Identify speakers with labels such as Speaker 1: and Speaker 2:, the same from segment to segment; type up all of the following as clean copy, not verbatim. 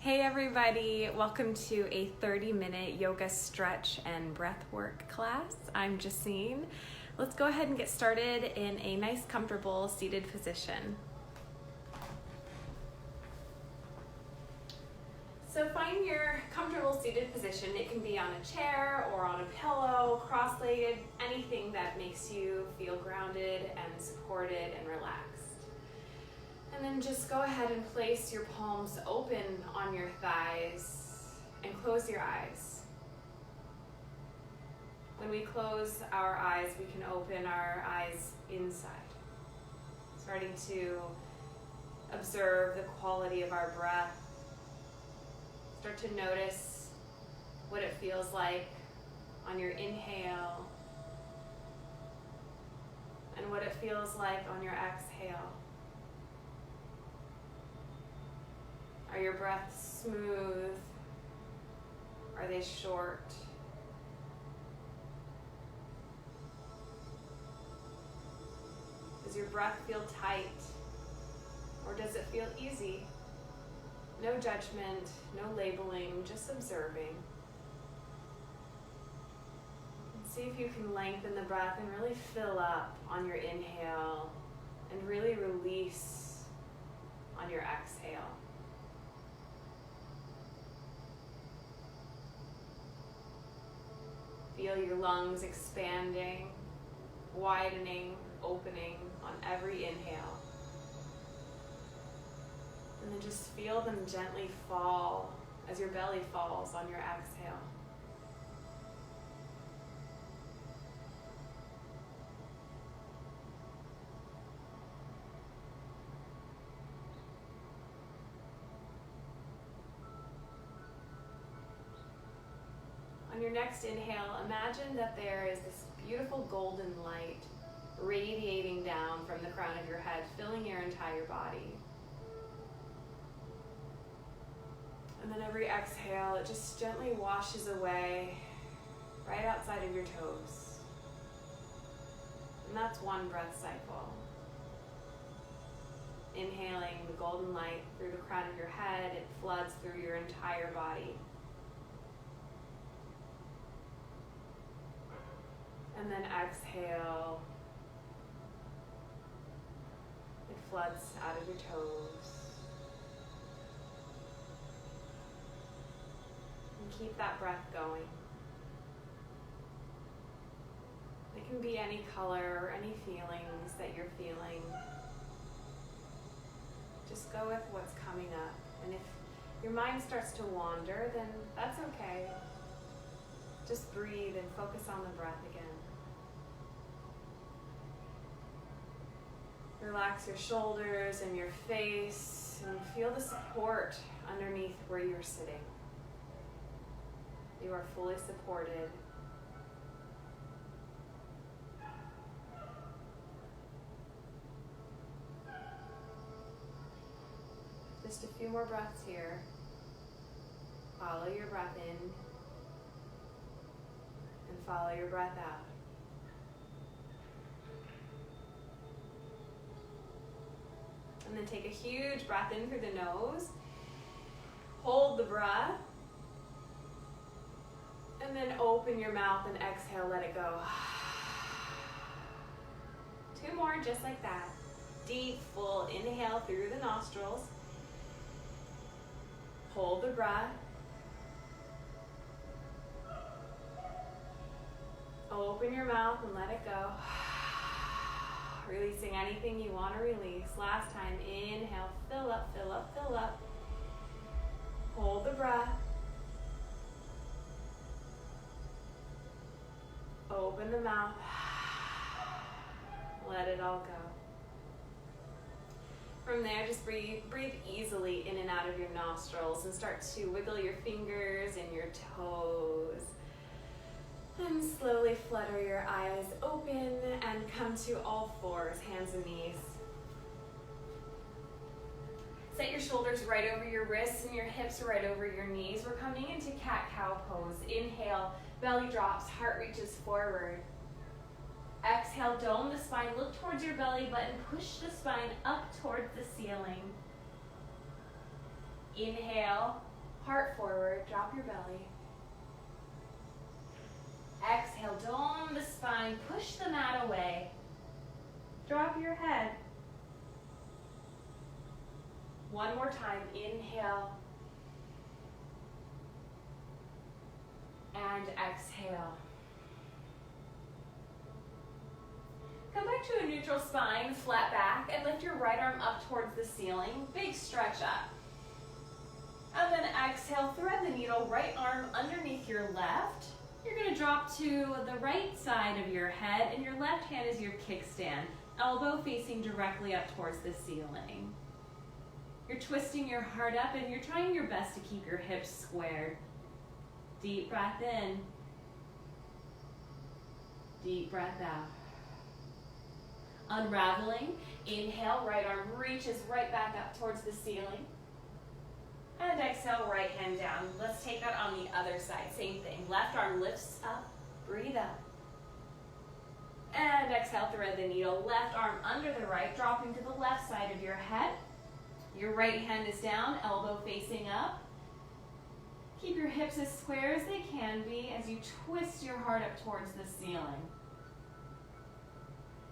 Speaker 1: Hey everybody, welcome to a 30-minute yoga stretch and breath work class. I'm Jacine. Let's go ahead and get started in a nice, comfortable seated position. So find your comfortable seated position. It can be on a chair or on a pillow, cross-legged, anything that makes you feel grounded and supported and relaxed. And then just go ahead and place your palms open on your thighs and close your eyes. When we close our eyes, we can open our eyes inside, starting to observe the quality of our breath. Start to notice what it feels like on your inhale and what it feels like on your exhale. Are your breaths smooth? Are they short? Does your breath feel tight? Or does it feel easy? No judgment, no labeling, just observing. And see if you can lengthen the breath and really fill up on your inhale and really release on your exhale. Feel your lungs expanding, widening, opening on every inhale. And then just feel them gently fall as your belly falls on your exhale. On your next inhale, imagine that there is this beautiful golden light radiating down from the crown of your head, filling your entire body. And then every exhale, it just gently washes away right outside of your toes. And that's one breath cycle. Inhaling the golden light through the crown of your head, it floods through your entire body. And then exhale, it floods out of your toes. And keep that breath going. It can be any color or any feelings that you're feeling. Just go with what's coming up. And if your mind starts to wander, then that's okay. Just breathe and focus on the breath again. Relax your shoulders and your face and feel the support underneath where you're sitting. You are fully supported. Just a few more breaths here. Follow your breath in and follow your breath out. And then take a huge breath in through the nose. Hold the breath. And then open your mouth and exhale, let it go. 2 more, just like that. Deep, full inhale through the nostrils. Hold the breath. Open your mouth and let it go. Releasing anything you want to release. Last time, inhale, fill up, fill up, fill up. Hold the breath. Open the mouth. Let it all go. From there, just breathe easily in and out of your nostrils and start to wiggle your fingers and your toes. And slowly flutter your eyes open and come to all fours, hands and knees. Set your shoulders right over your wrists and your hips right over your knees. We're coming into cat-cow pose. Inhale, belly drops, heart reaches forward. Exhale, dome the spine, look towards your belly button, push the spine up towards the ceiling. Inhale, Heart forward, drop your belly. Exhale, dome the spine, push the mat away. Drop your head. One more time, inhale. And exhale. Come back to a neutral spine, flat back, and lift your right arm up towards the ceiling. Big stretch up. And then exhale, thread the needle, right arm underneath your left. You're going to drop to the right side of your head, and your left hand is your kickstand, elbow facing directly up towards the ceiling. You're twisting your heart up, and you're trying your best to keep your hips squared. Deep breath in. Deep breath out. Unraveling. Inhale, right arm reaches right back up towards the ceiling. And exhale, right hand down. Let's take that on the other side. Same thing. Left arm lifts up. Breathe up. And exhale, thread the needle. Left arm under the right, dropping to the left side of your head. Your right hand is down, elbow facing up. Keep your hips as square as they can be as you twist your heart up towards the ceiling.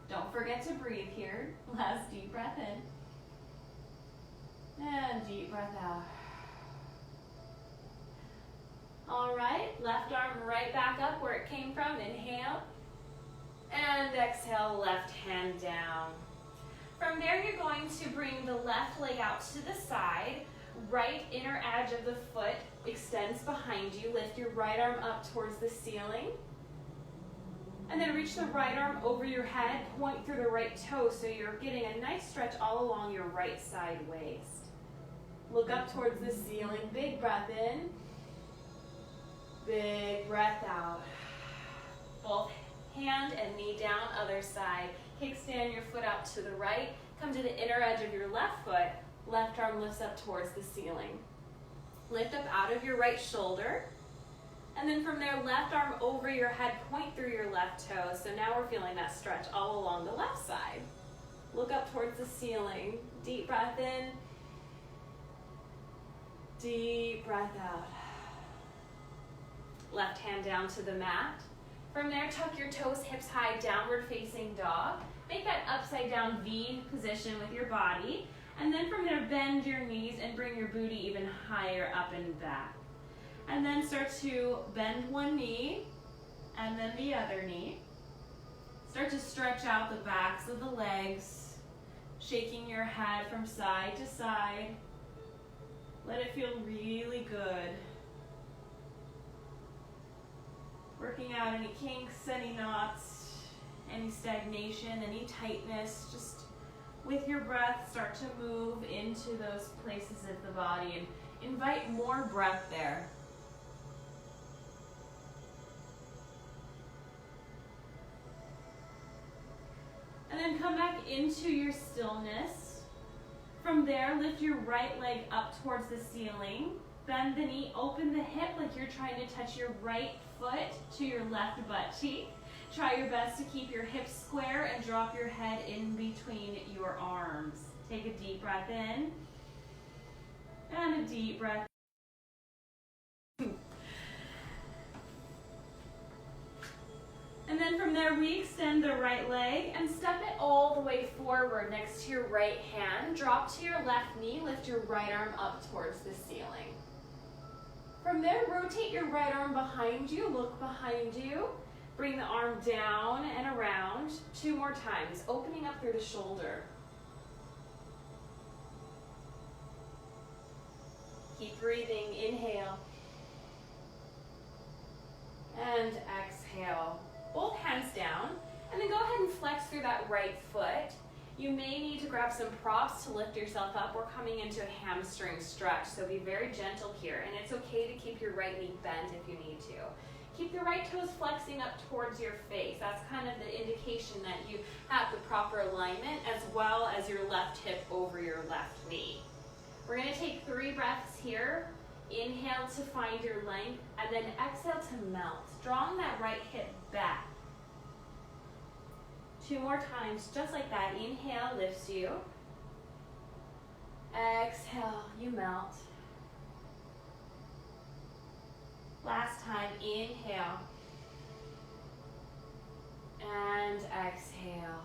Speaker 1: Don't forget to breathe here. Last deep breath in. And deep breath out. All right, left arm right back up where it came from. Inhale. And exhale, left hand down. From there, you're going to bring the left leg out to the side. Right inner edge of the foot extends behind you. Lift your right arm up towards the ceiling. And then reach the right arm over your head. Point through the right toe so you're getting a nice stretch all along your right side waist. Look up towards the ceiling. Big breath in. Big breath out. Both hand and knee down, other side. Kickstand your foot out to the right. Come to the inner edge of your left foot. Left arm lifts up towards the ceiling. Lift up out of your right shoulder. And then from there, left arm over your head, point through your left toe. So now we're feeling that stretch all along the left side. Look up towards the ceiling. Deep breath in. Deep breath out. Left hand down to the mat. From there, tuck your toes hips high, downward facing dog. Make that upside down V position with your body. And then from there, bend your knees and bring your booty even higher up and back. And then start to bend one knee and then the other knee. Start to stretch out the backs of the legs, shaking your head from side to side. Let it feel really good. Working out any kinks, any knots, any stagnation, any tightness. Just with your breath, start to move into those places of the body and invite more breath there. And then come back into your stillness. From there, lift your right leg up towards the ceiling. Bend the knee, open the hip like you're trying to touch your right foot to your left butt cheek. Try your best to keep your hips square and drop your head in between your arms. Take a deep breath in and a deep breath. And then from there, we extend the right leg and step it all the way forward next to your right hand. Drop to your left knee, lift your right arm up towards the ceiling. From there, rotate your right arm behind you, look behind you. Bring the arm down and around. 2 more times, opening up through the shoulder. Keep breathing, inhale. And exhale. Both hands down, and then go ahead and flex through that right foot. You may need to grab some props to lift yourself up. We're coming into a hamstring stretch, so be very gentle here, and it's okay to keep your right knee bent if you need to. Keep your right toes flexing up towards your face. That's kind of the indication that you have the proper alignment, as well as your left hip over your left knee. We're going to take 3 breaths here. Inhale to find your length, and then exhale to melt, drawing that right hip back. 2 more times, just like that. Inhale lifts you. Exhale, you melt. Last time, inhale. And exhale.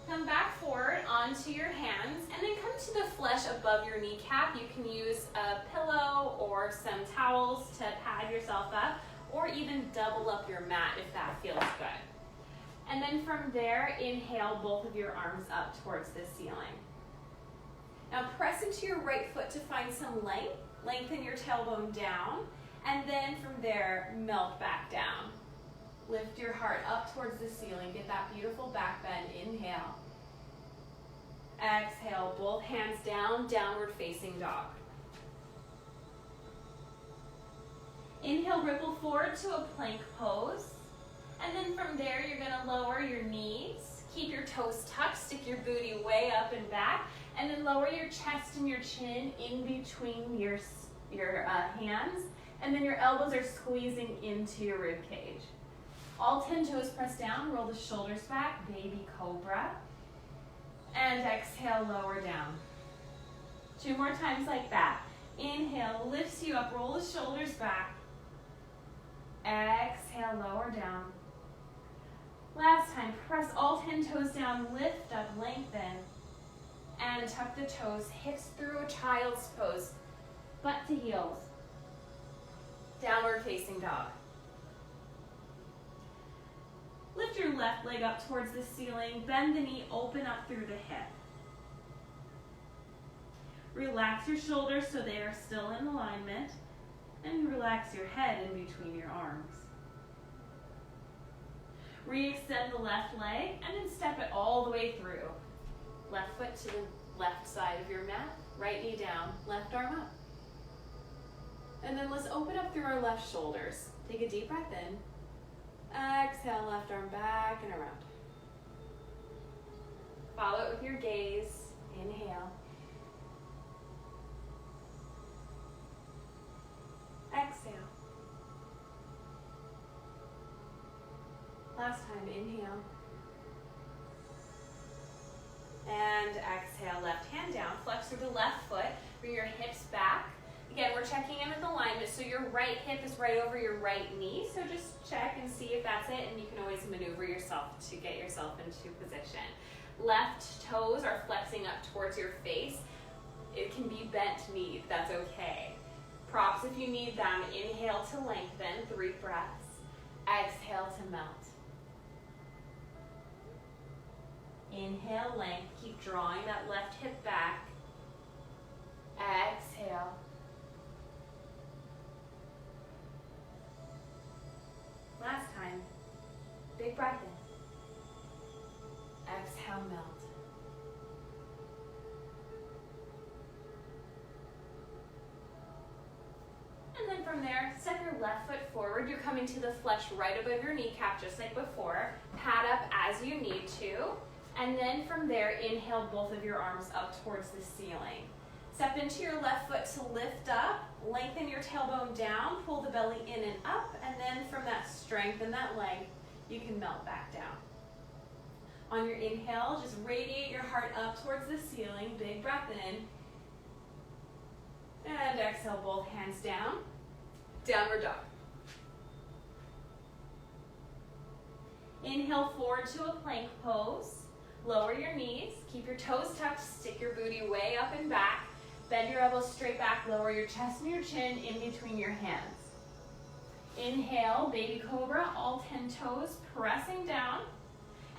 Speaker 1: Come back forward onto your hands and then come to the flesh above your kneecap. You can use a pillow or some towels to pad yourself up, or even double up your mat if that feels good. And then from there, inhale both of your arms up towards the ceiling. Now press into your right foot to find some length. Lengthen your tailbone down, and then from there, melt back down. Lift your heart up towards the ceiling. Get that beautiful back bend. Inhale. Exhale, both hands down, downward facing dog. Inhale, ripple forward to a plank pose. And then from there, you're gonna lower your knees. Keep your toes tucked, stick your booty way up and back, and then lower your chest and your chin in between your hands, and then your elbows are squeezing into your rib cage. All 10 toes press down, roll the shoulders back, baby cobra, and exhale, lower down. 2 more times like that. Inhale, lifts you up, roll the shoulders back. Exhale, lower down. Last time, press all 10 toes down, lift up, lengthen, and tuck the toes, hips through a child's pose, butt to heels. Downward facing dog. Lift your left leg up towards the ceiling, bend the knee, open up through the hip. Relax your shoulders so they are still in alignment, and relax your head in between your arms. Re-extend the left leg and then step it all the way through. Left foot to the left side of your mat, right knee down, left arm up. And then let's open up through our left shoulders. Take a deep breath in. Exhale, left arm back and around. Follow it with your gaze. Inhale. Exhale. Last time, inhale. And exhale, left hand down. Flex through the left foot. Bring your hips back. Again, we're checking in with alignment, so your right hip is right over your right knee, so just check and see if that's it, and you can always maneuver yourself to get yourself into position. Left toes are flexing up towards your face. It can be bent knee, that's okay. Props if you need them. Inhale to lengthen, 3 breaths. Exhale to melt. Inhale, length, keep drawing that left hip back. Exhale. Last time, big breath in. Exhale, melt. And then from there, step your left foot forward. You're coming to the flesh right above your kneecap, just like before. Pad up as you need to. And then from there, inhale both of your arms up towards the ceiling. Step into your left foot to lift up, lengthen your tailbone down, pull the belly in and up, and then from that strength and that length, you can melt back down. On your inhale, just radiate your heart up towards the ceiling, big breath in, and exhale, both hands down, downward dog. Inhale forward to a plank pose, lower your knees, keep your toes tucked, stick your booty way up and back, bend your elbows straight back, lower your chest and your chin in between your hands. Inhale, baby cobra, all 10 toes pressing down.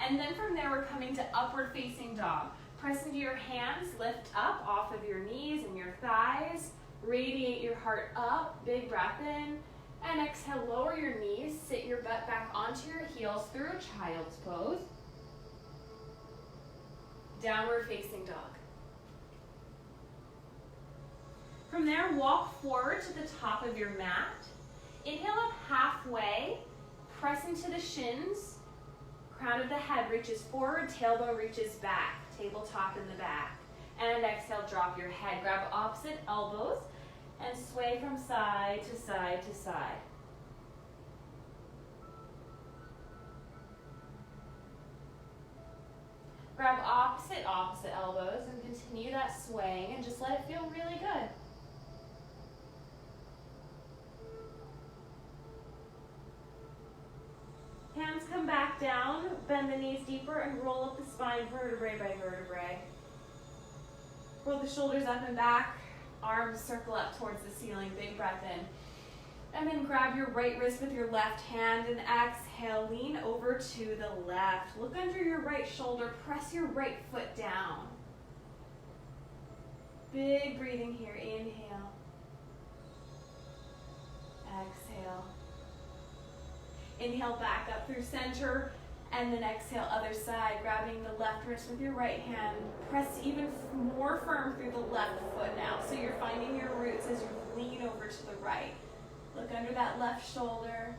Speaker 1: And then from there, we're coming to upward facing dog. Press into your hands, lift up off of your knees and your thighs. Radiate your heart up, big breath in. And exhale, lower your knees, sit your butt back onto your heels through a child's pose. Downward facing dog. From there, walk forward to the top of your mat. Inhale up halfway, press into the shins. Crown of the head reaches forward, tailbone reaches back, tabletop in the back. And exhale, drop your head. Grab opposite elbows and sway from side to side to side. Grab opposite elbows and continue that swaying and just let it feel really good. down, bend the knees deeper, and roll up the spine vertebrae by vertebrae. Roll the shoulders up and back, arms circle up towards the ceiling, big breath in. And then grab your right wrist with your left hand and exhale, lean over to the left. Look under your right shoulder, press your right foot down. Big breathing here, inhale. Exhale. Inhale back up through center, and then exhale other side, grabbing the left wrist with your right hand. Press even more firm through the left foot now. So you're finding your roots as you lean over to the right. Look under that left shoulder.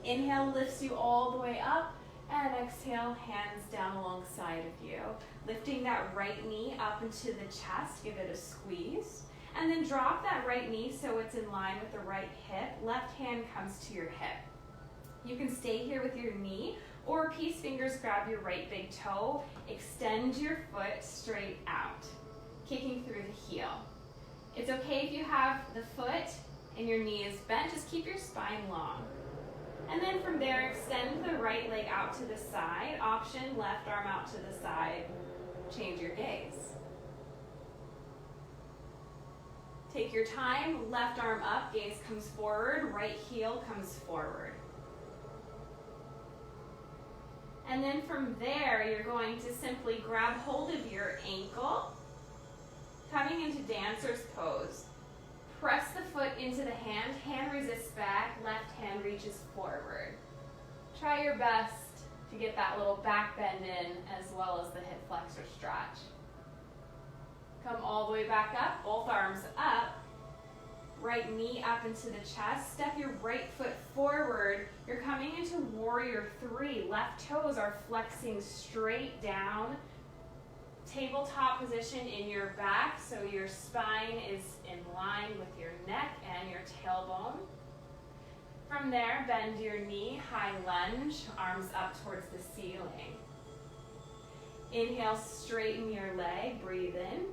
Speaker 1: Inhale lifts you all the way up, and exhale, hands down alongside of you. Lifting that right knee up into the chest, give it a squeeze. And then drop that right knee so it's in line with the right hip. Left hand comes to your hip. You can stay here with your knee, or peace fingers grab your right big toe. Extend your foot straight out, kicking through the heel. It's okay if you have the foot and your knee is bent, just keep your spine long. And then from there, extend the right leg out to the side. Option, left arm out to the side. Change your gaze. Take your time, left arm up, gaze comes forward, right heel comes forward. And then from there, you're going to simply grab hold of your ankle, coming into dancer's pose. Press the foot into the hand, hand resists back, left hand reaches forward. Try your best to get that little back bend in as well as the hip flexor stretch. Come all the way back up, both arms up, right knee up into the chest, step your right foot forward. You're coming into warrior three. Left toes are flexing straight down. Tabletop position in your back, so your spine is in line with your neck and your tailbone. From there, bend your knee, high lunge, arms up towards the ceiling. Inhale, straighten your leg, breathe in.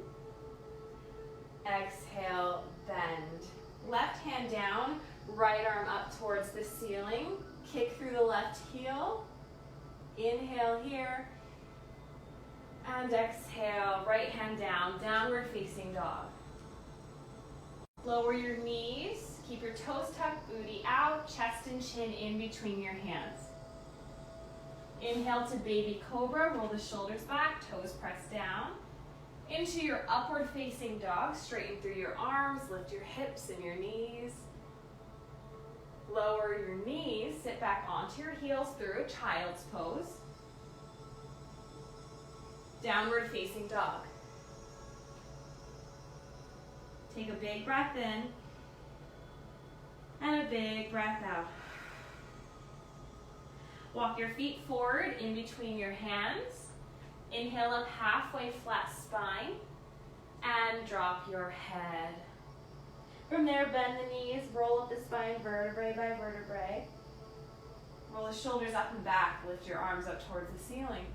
Speaker 1: Exhale, bend. Left hand down, right arm up towards the ceiling. Kick through the left heel. Inhale here. And exhale, right hand down, downward facing dog. Lower your knees, keep your toes tucked, booty out, chest and chin in between your hands. Inhale to baby cobra, roll the shoulders back, toes pressed down. Into your upward facing dog, straighten through your arms, lift your hips and your knees. Lower your knees, sit back onto your heels through a child's pose. Downward facing dog. Take a big breath in and a big breath out. Walk your feet forward in between your hands. Inhale up halfway, flat spine, and drop your head. From there, bend the knees, roll up the spine vertebrae by vertebrae. Roll the shoulders up and back, lift your arms up towards the ceiling.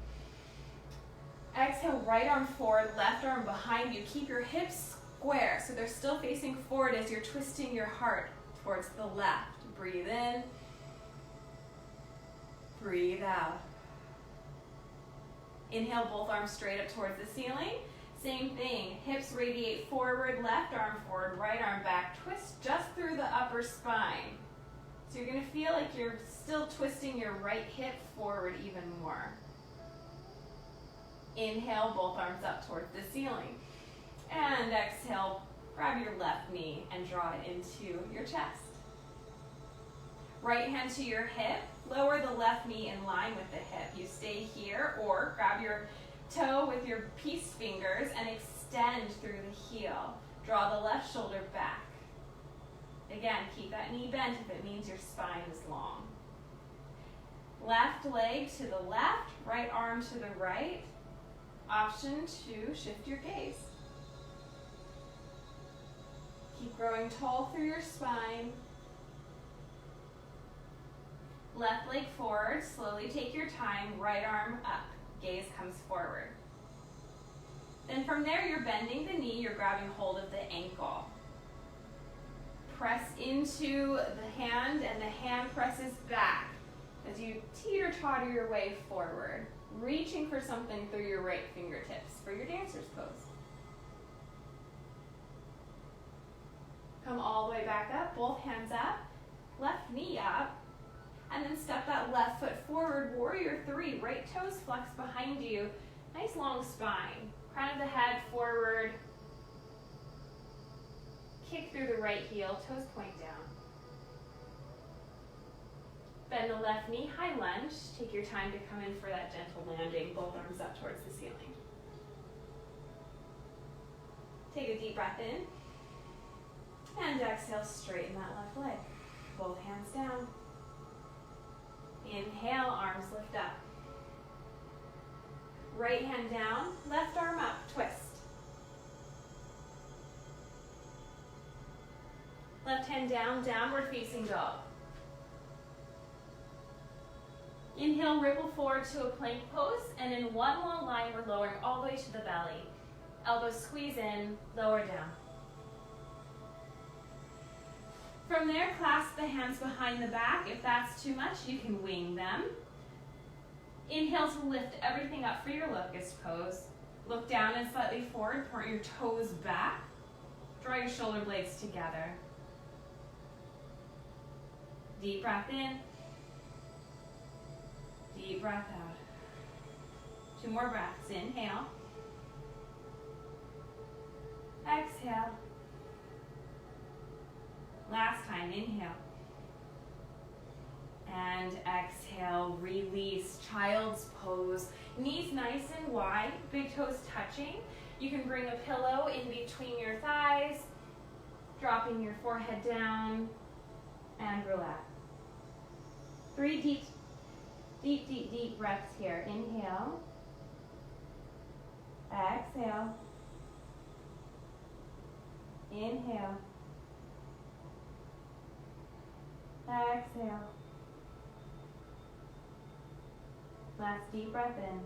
Speaker 1: Exhale, right arm forward, left arm behind you. Keep your hips square, so they're still facing forward as you're twisting your heart towards the left. Breathe in, breathe out. Inhale, both arms straight up towards the ceiling. Same thing, hips radiate forward, left arm forward, right arm back. Twist just through the upper spine. So you're gonna feel like you're still twisting your right hip forward even more. Inhale, both arms up towards the ceiling. And exhale, grab your left knee and draw it into your chest. Right hand to your hip, lower the left knee in line with the hip. You stay here, or grab your toe with your peace fingers and extend through the heel. Draw the left shoulder back. Again, keep that knee bent if it means your spine is long. Left leg to the left, right arm to the right. Option to shift your gaze. Keep growing tall through your spine. Left leg forward, slowly take your time, right arm up, gaze comes forward. Then from there, you're bending the knee, you're grabbing hold of the ankle. Press into the hand and the hand presses back as you teeter-totter your way forward, reaching for something through your right fingertips for your dancer's pose. Come all the way back up, both hands up, left knee up, and then step that left foot forward, warrior three, right toes flex behind you, nice long spine, crown of the head forward, kick through the right heel, toes point down. Bend the left knee, high lunge, take your time to come in for that gentle landing, both arms up towards the ceiling. Take a deep breath in, and exhale, straighten that left leg. Both hands down. Inhale, arms lift up. Right hand down, left arm up, twist. Left hand down, downward facing dog. Inhale, ripple forward to a plank pose, and in one long line, we're lowering all the way to the belly. Elbows squeeze in, lower down. From there, clasp the hands behind the back. If that's too much, you can wing them. Inhale to lift everything up for your locust pose. Look down and slightly forward, point your toes back. Draw your shoulder blades together. Deep breath in. Deep breath out. 2 more breaths. Inhale. Exhale. Last time, inhale. And exhale, release, child's pose. Knees nice and wide, big toes touching. You can bring a pillow in between your thighs, dropping your forehead down, and relax. 3 deep breaths here. Inhale. Exhale. Inhale. Exhale. Last deep breath in.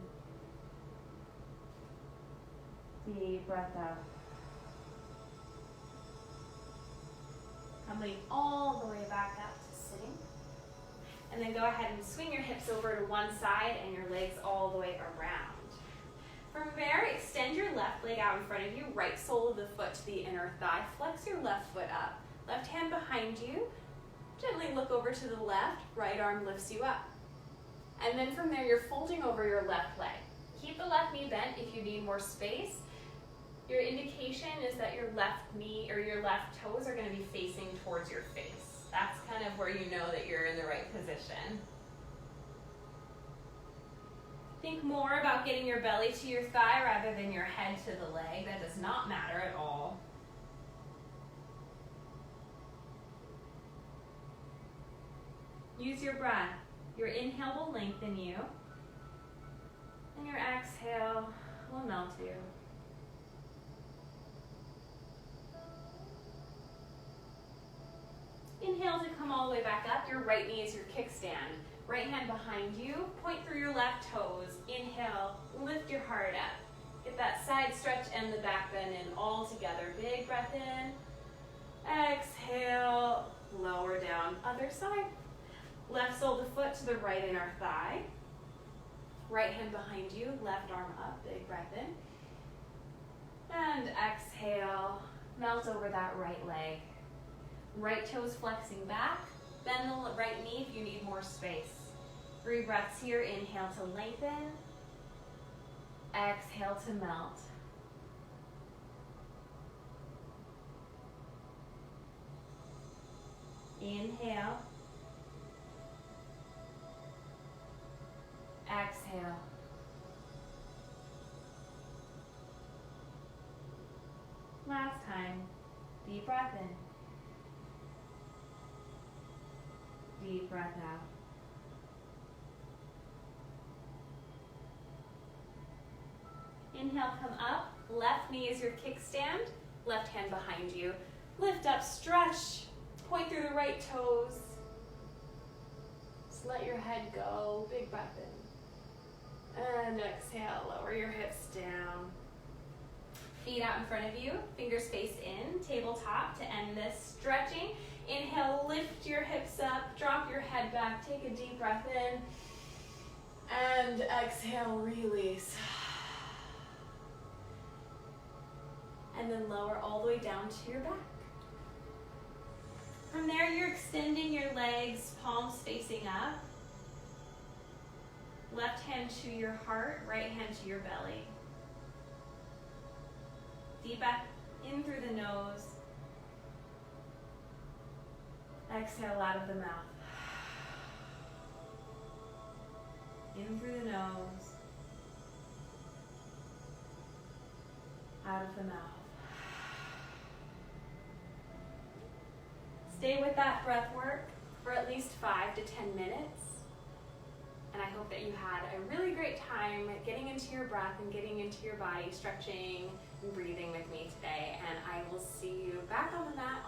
Speaker 1: Deep breath out. Coming all the way back up to sitting. And then go ahead and swing your hips over to one side and your legs all the way around. From there, extend your left leg out in front of you, right sole of the foot to the inner thigh. Flex your left foot up. Left hand behind you. Gently look over to the left, right arm lifts you up. And then from there, you're folding over your left leg. Keep the left knee bent if you need more space. Your indication is that your left knee or your left toes are going to be facing towards your face. That's kind of where you know that you're in the right position. Think more about getting your belly to your thigh rather than your head to the leg. That does not matter at all. Use your breath. Your inhale will lengthen you, and your exhale will melt you. Inhale to come all the way back up. Your right knee is your kickstand. Right hand behind you. Point through your left toes. Inhale, lift your heart up. Get that side stretch and the back bend in all together. Big breath in. Exhale, lower down. Other side. Left sole of the foot to the right inner thigh. Right hand behind you, left arm up, big breath in. And exhale, melt over that right leg. Right toes flexing back. Bend the right knee if you need more space. 3 breaths here, inhale to lengthen. Exhale to melt. Inhale. Exhale. Last time. Deep breath in. Deep breath out. Inhale, come up. Left knee is your kickstand. Left hand behind you. Lift up, stretch. Point through the right toes. Just let your head go. Big breath in. And exhale, lower your hips down. Feet out in front of you, fingers face in, tabletop to end this stretching. Inhale, lift your hips up, drop your head back, take a deep breath in, and exhale, release. And then lower all the way down to your back. From there, you're extending your legs, palms facing up. Left hand to your heart, right hand to your belly. Deep breath in through the nose. Exhale out of the mouth. In through the nose. Out of the mouth. Stay with that breath work for at least 5 to 10 minutes. And I hope that you had a really great time getting into your breath and getting into your body, stretching and breathing with me today. And I will see you back on the mat